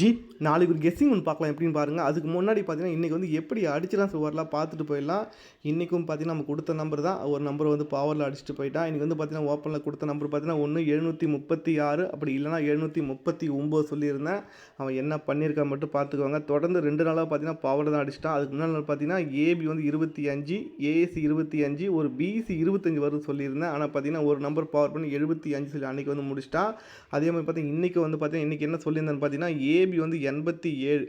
G நாளைக்கு ஒரு guessing ஒன்று பார்க்கலாம் எப்படின்னு பாருங்கள். அதுக்கு முன்னாடி பார்த்தீங்கன்னா இன்றைக்கி வந்து எப்படி அடிச்சுலாம் வரலாம் பார்த்துட்டு போயிடலாம். இன்றைக்கும் பார்த்தீங்கன்னா நம்ம கொடுத்த நம்பர் தான் ஒரு நம்பர் வந்து பவரில் அடிச்சுட்டு போயிட்டான். இன்றைக்கி வந்து பார்த்தீங்கன்னா ஓப்பனில் கொடுத்த நம்பர் பார்த்தீங்கன்னா 736 அப்படி இல்லைனா 739 சொல்லியிருந்தேன். அவன் என்ன பண்ணியிருக்கான் மட்டும் பார்த்துக்கோங்க. தொடர்ந்து 2 நாளாக பார்த்தீங்கன்னா பவர் தான் அடிச்சிட்டான். அதுக்கு முன்னாடி பார்த்தீங்கன்னா ஏபி வந்து 25, ஏஎஸ்சி 25, ஒரு பிசி 25 வருது சொல்லியிருந்தேன். ஆனால் பார்த்தீங்கன்னா ஒரு நம்பர் பவர் பண்ணி 75 சொல்லி அன்றைக்கி வந்து முடிச்சிட்டான். அதே மாதிரி பார்த்தீங்கன்னா இன்றைக்கி வந்து பார்த்தீங்கன்னா இன்றைக்கி என்ன சொல்லியிருந்தேன்னு பார்த்தீங்கன்னா ஏபி வந்து 87,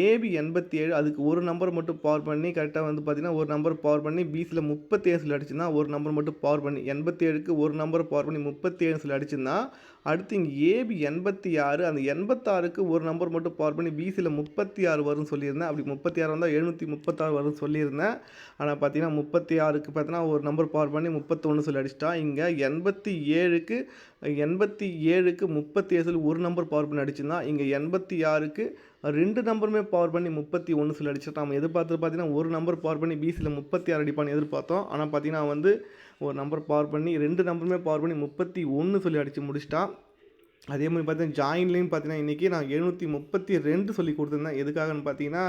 ஏபி 87, அதுக்கு ஒரு நம்பர் மட்டும் பவர் பண்ணி கரெக்டாக வந்து பார்த்தீங்கன்னா ஒரு நம்பர் பவர் பண்ணி பிசியில் 37 அடிச்சுன்னா ஒரு நம்பர் மட்டும் பவர் பண்ணி 87க்கு ஒரு நம்பர் பவர் பண்ணி 37 அடிச்சுன்னா அடுத்து இங்கே ஏபி 86, அந்த 86க்கு ஒரு நம்பர் மட்டும் பவர் பண்ணி பிசியில் 36 வரும்னு சொல்லியிருந்தேன். அப்படி 36 வந்தால் 736 வரும்னு சொல்லியிருந்தேன். ஆனால் பார்த்தீங்கன்னா 36க்கு பார்த்தீங்கன்னா ஒரு நம்பர் பவர் பண்ணி 31 சொல்லி அடிச்சிட்டா. இங்கே 87க்கு 37 சொல்லி ஒரு நம்பர் பவர் பண்ணி அடிச்சுன்னா இங்கே 86க்கு 2 நம்பருமே பவர் பண்ணி 31 சொல்லி அடிச்சிட்டான். நம்ம எதிர்பார்த்தது பார்த்தீங்கன்னா ஒரு நம்பர் பவர் பண்ணி பிசியில் 36 அடிப்பான்னு எதிர்பார்த்தோம். ஆனால் பார்த்தீங்கன்னா வந்து ஒரு நம்பர் பவர் பண்ணி 2 நம்பருமே பவர் பண்ணி 31 சொல்லி அடித்து முடிச்சிட்டான். அதே மாதிரி பார்த்தீங்கன்னா ஜாயின்லேயும் பார்த்தீங்கன்னா இன்றைக்கி நான் 732 சொல்லி கொடுத்துருந்தேன். எதுக்காகன்னு பார்த்தீங்கன்னா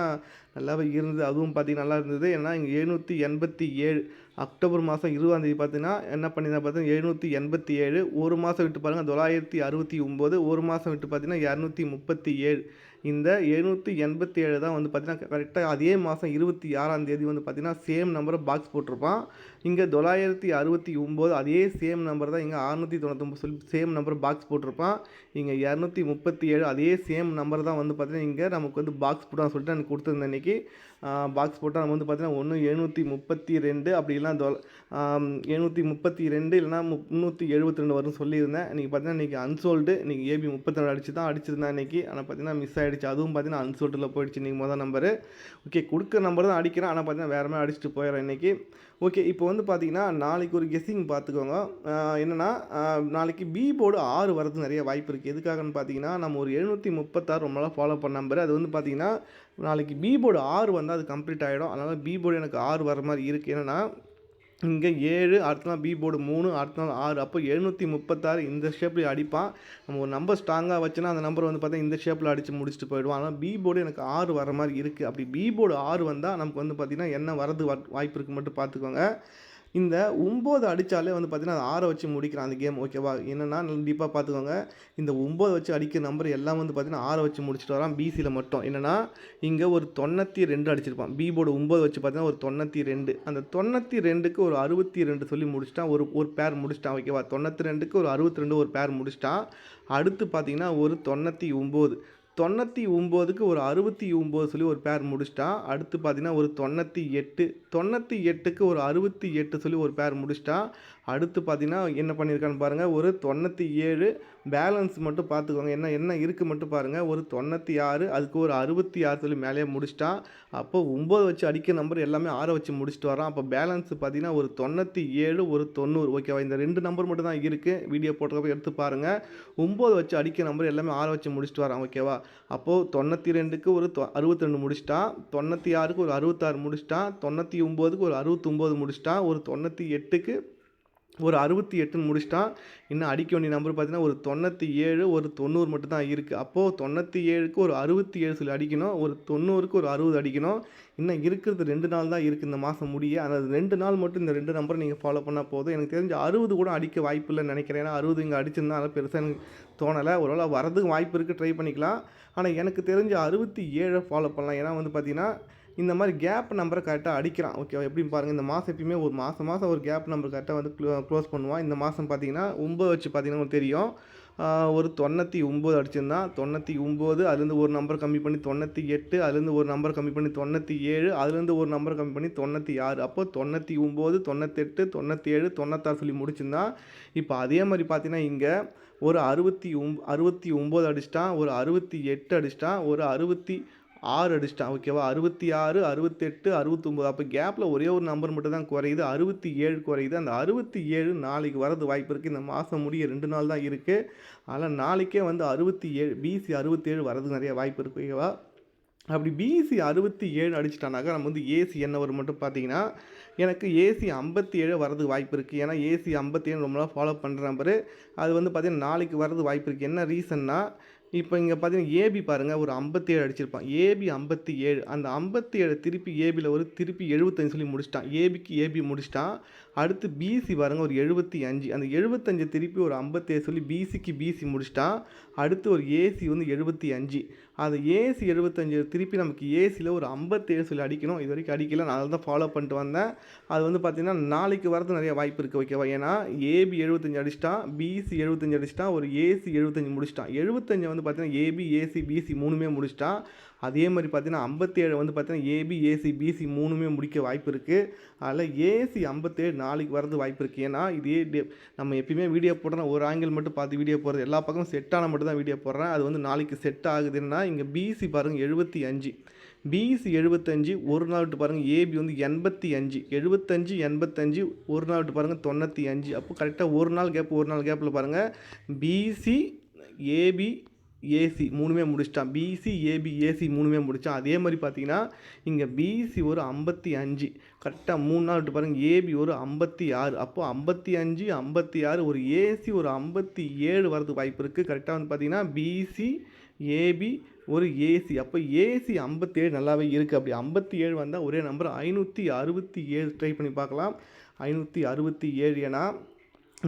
நல்லாவே இருந்தது. அதுவும் பார்த்தீங்கன்னா நல்லா இருந்தது. ஏன்னா இங்கே 787 அக்டோபர் மாதம் 20ஆம் தேதி பார்த்தீங்கன்னா என்ன பண்ணியிருந்தேன் பார்த்தீங்கன்னா 787, ஒரு மாதம் விட்டு பாருங்கள் 969, ஒரு மாதம் விட்டு பார்த்தீங்கன்னா 237. இந்த 787 தான் வந்து பார்த்தீங்கன்னா கரெக்டாக அதே மாதம் 26ஆம் தேதி வந்து பார்த்தீங்கன்னா சேம் நம்பரை பாக்ஸ் போட்டிருப்பான். இங்கே 969 அதே சேம் நம்பர் தான் இங்கே 699 சொல்லி சேம் நம்பர் பாக்ஸ் போட்டிருப்பான். இங்கே 237 அதே சேம் நம்பர் தான் வந்து பார்த்தீங்கன்னா இங்கே நமக்கு வந்து பாக்ஸ் போட்டான்னு சொல்லிட்டு எனக்கு கொடுத்துருந்தேன். இன்றைக்கி பாக்ஸ் போட்டால் நம்ம வந்து பார்த்தீங்கன்னா ஒன்று 732 அப்படி இல்லைனா 732 இல்லைனா 372 வரும்னு சொல்லியிருந்தேன். இன்றைக்கி பார்த்தீங்கன்னா இன்றைக்கி அன்சோல்டு. இன்றைக்கி ஏபி 32 அடிச்சு தான் அடிச்சிருந்தேன் இன்றைக்கி. ஆனால் பார்த்தீங்கன்னா மிஸ் ஆகிடுச்சு. அதுவும் பார்த்தீங்கன்னா அன்சோல்டில் போயிடுச்சு இன்றைக்கி மொதல் நம்பரு. ஓகே, கொடுக்குற நம்பர் தான் அடிக்கிறேன். ஆனால் பார்த்தீங்கன்னா வேறு மாதிரி அடிச்சுட்டு போயிடுறேன் இன்றைக்கி. ஓகே, இப்போ வந்து பார்த்தீங்கன்னா நாளைக்கு ஒரு கெஸ்ஸிங் பார்த்துக்கோங்க. என்னென்னா நாளைக்கு பி போர்டு 6 வரது நிறைய வாய்ப்பு இருக்குது. எதுக்காகன்னு பார்த்தீங்கன்னா நம்ம ஒரு 736 ரொம்ப நாளாக ஃபாலோ பண்ண நம்பர். அது வந்து பார்த்தீங்கன்னா நாளைக்கு பி போர்டு 6 வந்தால் அது கம்ப்ளீட் ஆகிடும். அதனால் பி போர்டு எனக்கு 6 வர மாதிரி இருக்குது. என்னென்னா இங்கே 7, அடுத்த நாள் பி போர்டு 3, அடுத்த நாள் 6, அப்போ 736 இந்த ஷேப்பில் அடிப்பான். நம்ம ஒரு நம்பர் ஸ்ட்ராங்காக வச்சுன்னா அந்த நம்பர் வந்து பார்த்தா இந்த ஷேப்பில் அடித்து முடிச்சுட்டு போயிடுவோம். ஆனால் பி போர்டு எனக்கு 6 வர மாதிரி இருக்குது. அப்படி பி போர்டு 6 வந்தால் நமக்கு வந்து பார்த்திங்கன்னா என்ன வரது வாய்ப்பு இருக்குது மட்டும் பார்த்துக்கோங்க. இந்த 9 அடித்தாலே வந்து பார்த்திங்கன்னா அது 6 வச்சு முடிக்கிறான் அந்த கேம். ஓகேவா? என்னென்னா கண்டிப்பாக பார்த்துக்கோங்க. இந்த 9 வச்சு அடிக்கிற நம்பர் எல்லாம் வந்து பார்த்திங்கன்னா 6 வச்சு முடிச்சுட்டு வரான் பிசியில் மட்டும். என்னென்னா இங்கே ஒரு 92 அடிச்சிருப்பான். பி போர்டு 9 வச்சு பார்த்தீங்கன்னா ஒரு 92. அந்த 92க்கு ஒரு 62 சொல்லி முடிச்சிட்டான். ஒரு பேர் முடிச்சிட்டான். ஓகேவா? 92க்கு ஒரு 62 ஒரு பேர் முடிச்சிட்டான். அடுத்து பார்த்திங்கன்னா ஒரு 99க்கு ஒரு 69 சொல்லி ஒரு பேர் முடிச்சிட்டான். அடுத்து பார்த்தீங்கன்னா ஒரு 98க்கு ஒரு 68 சொல்லி ஒரு பேர் முடிச்சிட்டான். அடுத்து பார்த்தீங்கன்னா என்ன பண்ணியிருக்கான்னு பாருங்கள், ஒரு 97 பேலன்ஸ் மட்டும் பார்த்துக்கோங்க. என்ன இருக்குது மட்டும் பாருங்கள். ஒரு 96, அதுக்கு ஒரு 66 சொல்லி மேலேயே முடிச்சிட்டான். அப்போ 9 வச்சு அடிக்கிற நம்பர் எல்லாமே 6 வச்சு முடிச்சுட்டு வரான். அப்போ பேலன்ஸ் பார்த்தீங்கன்னா ஒரு 97, ஒரு 90. ஓகேவா? இந்த 2 நம்பர் மட்டும் தான் இருக்குது. வீடியோ போட்டதுக்கப்புறம் எடுத்து பாருங்கள். 9 வச்சு அடிக்கிற நம்பர் எல்லாமே 6 வச்சு முடிச்சுட்டு வரான். ஓகேவா? அப்போது 92க்கு ஒரு 62 முடிச்சிட்டான். 96க்கு ஒரு 66 முடிச்சிட்டான். 99க்கு ஒரு 69 முடிச்சிட்டான். ஒரு 98க்கு ஒரு 68 முடிச்சிட்டான். இன்னும் அடிக்க வேண்டிய நம்பர் பார்த்தீங்கன்னா ஒரு 97, ஒரு 90 மட்டும் தான் இருக்குது. அப்போது 97க்கு ஒரு 67 சொல்லி அடிக்கணும். ஒரு 90க்கு ஒரு 60 அடிக்கணும். இன்னும் இருக்கிறது 2 நாள் தான் இருக்குது இந்த மாதம் முடிய. அதாவது 2 நாள் மட்டும் இந்த 2 நம்பரை நீங்கள் ஃபாலோ பண்ணால் போதும். எனக்கு தெரிஞ்ச 60 கூட அடிக்க வாய்ப்பு இல்லைன்னு நினைக்கிறேன். ஏன்னா 60 இங்கே அடிச்சிருந்தா அதனால் பெருசாக எனக்கு தோணலை. ஒருவேளை வரதுக்கு வாய்ப்பு இருக்குது, ட்ரை பண்ணிக்கலாம். ஆனால் எனக்கு தெரிஞ்ச 67 ஃபாலோ பண்ணலாம். ஏன்னா வந்து பார்த்திங்கன்னா இந்த மாதிரி கேப் நம்பரை கரெக்டாக அடிக்கிறான். ஓகேவா? எப்படின்னு பாருங்கள். இந்த மாதம் எப்பயுமே ஒரு மாதம் ஒரு கேப் நம்பர் கரெக்டாக வந்து க்ளோஸ் பண்ணுவான். இந்த மாதம் பார்த்தீங்கன்னா 9 வச்சு பார்த்தீங்கன்னா உங்களுக்கு தெரியும். ஒரு 99 அடிச்சிருந்தான். 99, அதுலேருந்து ஒரு நம்பர் கம்மி பண்ணி 98, அதுலேருந்து ஒரு நம்பர் கம்மி பண்ணி 97, அதுலேருந்து ஒரு நம்பர் கம்மி பண்ணி 96. அப்போ 99, 98, 97, 96 சொல்லி முடிச்சிருந்தான். இப்போ அதே மாதிரி பார்த்தீங்கன்னா இங்கே ஒரு 69 அடிச்சிட்டான், ஒரு 68 அடிச்சிட்டான், ஒரு 6 அடிச்சிட்டான். ஓகேவா? 66, 68, 69. அப்போ கேப்பில் ஒரே ஒரு நம்பர் மட்டும் தான் குறையுது. 67 குறையுது. அந்த 67 நாளைக்கு வரது வாய்ப்பு இருக்குது. இந்த மாதம் முடிய 2 நாள் தான் இருக்குது. ஆனால் நாளைக்கே வந்து 67 பிசி 67 வரதுக்கு நிறைய வாய்ப்பு இருக்குது. ஓகேவா? அப்படி பிசி 67 அடிச்சிட்டானாக்கா நம்ம வந்து ஏசி என்ன வரும் மட்டும் பார்த்தீங்கன்னா எனக்கு ஏசி 57 வரதுக்கு வாய்ப்பு இருக்குது. ஏன்னா ஏசி 57 ரொம்ப நாள் ஃபாலோ பண்ணுற நம்பரு. அது வந்து பார்த்திங்கன்னா நாளைக்கு வரது வாய்ப்பு இருக்குது. என்ன ரீசன்னா இப்போ இங்கே பார்த்தீங்கன்னா ஏபி பாருங்கள் ஒரு 57 அடிச்சிருப்பான். ஏபி 57 அந்த 57 திருப்பி ஏபியில் ஒரு திருப்பி 75 சொல்லி முடிச்சிட்டான். ஏபிக்கு ஏபி முடிச்சிட்டான். அடுத்து பிசி பாருங்கள் ஒரு 75 அந்த 75 திருப்பி ஒரு 57 சொல்லி பிசிக்கு பிசி முடிச்சிட்டான். அடுத்து ஒரு ஏசி வந்து 75 அது ஏசி 75 திருப்பி நமக்கு ஏசியில் ஒரு 57 சொல்லி அடிக்கணும். இது வரைக்கும் அடிக்கல, நான் அதை தான் ஃபாலோ பண்ணிட்டு வந்தேன். அது வந்து பார்த்திங்கன்னா நாளைக்கு வரது நிறைய வாய்ப்பு இருக்குது ஓகேவா. ஏன்னா ஏபி 75 அடிச்சிட்டான், பிசி 75 அடிச்சிட்டான், ஒரு ஏசி 75 முடிச்சிட்டான். 75 வந்து பார்த்திங்கன்னா ஏபி ஏசி பிசி மூணுமே முடிச்சிட்டான். அதே மாதிரி பார்த்தீங்கன்னா 57 வந்து பார்த்தீங்கன்னா ஏபி ஏசி பிசி மூணுமே முடிக்க வாய்ப்பு இருக்குது. அதில் ஏசி 57 நாளைக்கு வரது வாய்ப்பு இருக்குது. ஏன்னா இதே நம்ம எப்பயுமே வீடியோ போடுறோன்னா ஒரு ஆங்கிள் மட்டும் பார்த்து வீடியோ போடுறது, எல்லா பக்கமும் செட் ஆனால் மட்டும் தான் வீடியோ போடுறேன். அது வந்து நாளைக்கு செட் ஆகுதுன்னா இங்கே பிசி பாருங்கள் 75 பிசி 75 ஒரு நாள் விட்டு பாருங்கள். ஏபி வந்து 85 75 85 ஒரு நாள் விட்டு பாருங்கள் 95. அப்போ கரெக்டாக ஒரு நாள் கேப்பில் பாருங்கள் பிசி ஏபி ஏசி மூணுமே முடிச்சிட்டான். பிசி ஏபி ஏசி மூணுமே முடித்தான். அதே மாதிரி பார்த்தீங்கன்னா இங்கே பிசி ஒரு 55 கரெக்டாக 3 நாள் விட்டு பாருங்கள். ஏபி ஒரு 56 அப்போது 55 56 ஒரு ஏசி ஒரு 57 வரதுக்கு வாய்ப்பு இருக்குது. கரெக்டாக வந்து பார்த்திங்கன்னா பிசி ஏபி ஒரு ஏசி அப்போ ஏசி 57 நல்லாவே இருக்குது. அப்படி 57 வந்தால் ஒரே நம்பர் 567 ட்ரை பண்ணி பார்க்கலாம். 567 ஏன்னா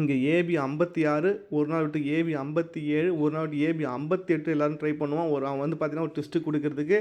இங்கே ஏபி 56 ஒரு நாள் விட்டு ஏபி 57 ஒரு நாள் விட்டு ஏபி 58 எல்லோரும் ட்ரை பண்ணுவோம். அவன் வந்து பார்த்திங்கன்னா ஒரு ட்விஸ்ட்டு கொடுக்கறதுக்கு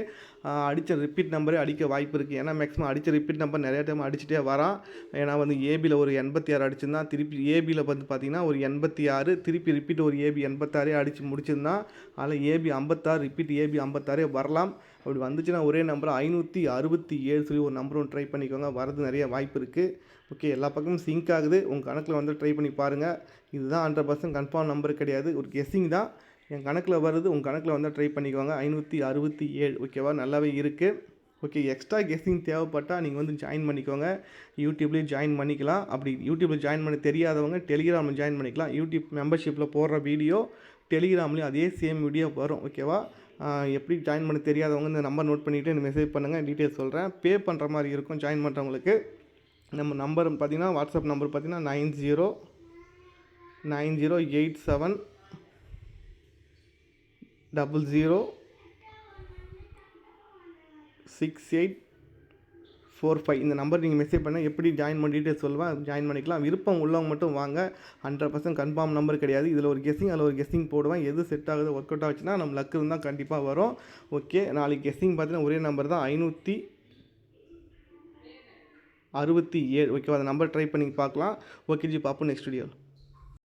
அடித்த ரிப்பீட் நம்பரே அடிக்க வாய்ப்பு இருக்குது. ஏன்னா மேக்ஸிமம் அடித்த ரிப்பீட் நம்பர் நிறையா டைம் அடிச்சுட்டே வரான். ஏன்னா வந்து ஏபியில் ஒரு 86 அடிச்சிருந்தான், திருப்பி ஏபியில் வந்து பார்த்திங்கன்னா ஒரு 86 திருப்பி ரிப்பீட் ஒரு ஏபி 86 அடித்து முடிச்சிருந்தான். அதில் ஏபி 56 ரிப்பீட் ஏபி 56 வரலாம். அப்படி வந்துச்சுன்னா ஒரே நம்பர் 567 சொல்லி ஒரு நம்பர் ஒன்று ட்ரை பண்ணிக்கோங்க. வரது நிறைய வாய்ப்பு இருக்குது. ஓகே, எல்லா பக்கமும் சிங்க் ஆகுது. உங்கள் கணக்கில் வந்து ட்ரை பண்ணி பாருங்கள். இதுதான் 100% கன்ஃபார்ம் நம்பர் கிடையாது, ஒரு கெஸ்ஸிங் தான். என் கணக்கில் வருது, உங்கள் கணக்கில் வந்து ட்ரை பண்ணிக்கோங்க. 567 ஓகேவா, நல்லாவே இருக்குது. ஓகே, எக்ஸ்ட்ரா கெஸ்ஸிங் தேவைப்பட்டால் நீங்கள் வந்து ஜாயின் பண்ணிக்கோங்க. யூடியூப்லேயும் ஜாயின் பண்ணிக்கலாம். அப்படி யூடியூப்பில் ஜாயின் பண்ண தெரியாதவங்க டெலிகிராமில் ஜாயின் பண்ணிக்கலாம். யூடியூப் மெம்பர்ஷிப்பில் போடுற வீடியோ டெலிகிராம்லேயும் அதே சேம் வீடியோ வரும் ஓகேவா. எப்படி ஜாயின் பண்ண தெரியாதவங்க இந்த நம்பர் நோட் பண்ணிவிட்டு எனக்கு மெசேஜ் பண்ணுங்கள், டீட்டெயில்ஸ் சொல்கிறேன். பே பண்ணுற மாதிரி இருக்கும் ஜாயின் பண்ணுறவங்களுக்கு. நம்ம நம்பர் பார்த்திங்கன்னா வாட்ஸ்அப் நம்பர் பார்த்திங்கன்னா 9087006845 இந்த நம்பர் நீங்கள் மெசேஜ் பண்ணால் எப்படி ஜாயின் பண்ணி டீட்டெயில்ஸ் சொல்லுவேன், ஜாயின் பண்ணிக்கலாம். விருப்பம் உள்ளவங்க மட்டும் வாங்க. 100% கன்ஃபார்ம் நம்பர் கிடையாது. இதில் ஒரு கெஸ்ஸிங் அதில் ஒரு கெஸ்ஸிங் போடுவேன். எது செட் ஆகுது ஒர்க் அவுட் ஆச்சுன்னா நம்ம லக்கு இருந்தால் கண்டிப்பாக வரும். ஓகே, நாளைக்கு கெஸ்ஸிங் பார்த்தீங்கன்னா ஒரே நம்பர் தான் 567 ஓகேவா. அந்த நம்பர் ட்ரை பண்ணி பார்க்கலாம். ஓகே ஜி, பார்ப்போம் நெக்ஸ்ட் வீடியோ.